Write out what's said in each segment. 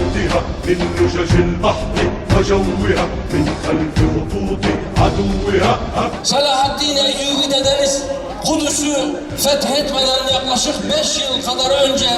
وتحتها من لجج البحر وجوها من خلف خطوط عدوها. Selahaddin Eyyubi dedeniz Kudüs'ü fethetmeden yaklaşık 5 yıl kadar önce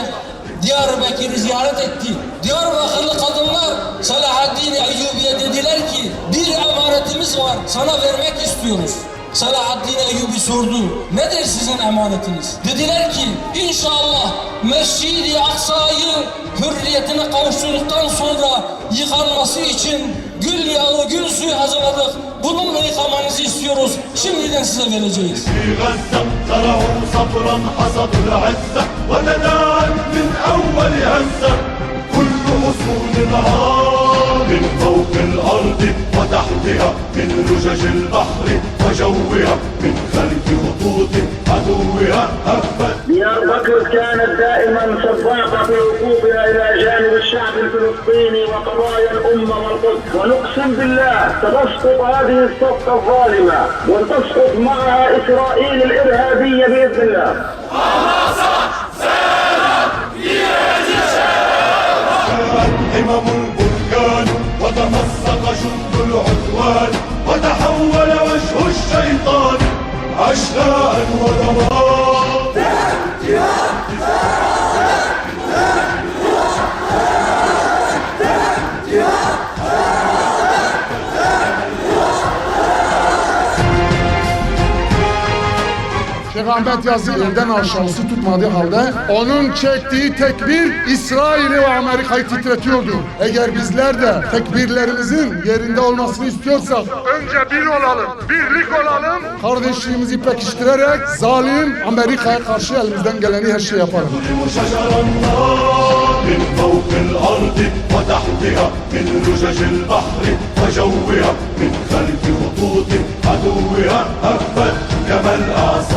Diyarbakır'ı ziyaret etti. Diyarbakırlı kadınlar Selahaddin Eyyubi'ye dediler ki bir emanetimiz var, sana vermek istiyoruz. Selahaddin Eyyubi sordu, nedir sizin emanetiniz? Dediler ki inşallah Mescid-i Aksa'yı hürriyetine kavuşturduktan sonra yıkanması için gül yağı, gül suyu hazırladık. Bununla yıkamanızı istiyoruz. Şimdiden size vereceğiz. في غزة زرعوا صبرا حصدوا العزة وتداعت من أول هزة كل أصولها من فوق الأرض وتحتها من لجج البحر وجوها من خلف خطوط عدوها هبت. دياربكر كانت دائما سباقة في وقوفها إلى جانب الشعب الفلسطيني وقضايا الأمة والقدس، ونقسم بالله ستسقط هذه الصفقة الظالمة وتسقط معها إسرائيل الإرهابية بإذن الله. همم البركان وتمزق جند العدوان وتحول وجه الشيطان أشلاء ودمار. Şeyh Ahmet Yazı elden aşağısı tutmadığı halde onun çektiği tekbir İsrail'i ve Amerika'yı titretiyordu. Eğer bizler de tekbirlerimizin yerinde olmasını istiyorsak önce bir olalım, birlik olalım. Kardeşliğimizi pekiştirerek zalim Amerika'ya karşı elimizden geleni her şey yapalım. شجر النار من فوق الأرض وتحتها من لجج البحر وجوها من خلف خطوط عدوها هبت كما الأعصار.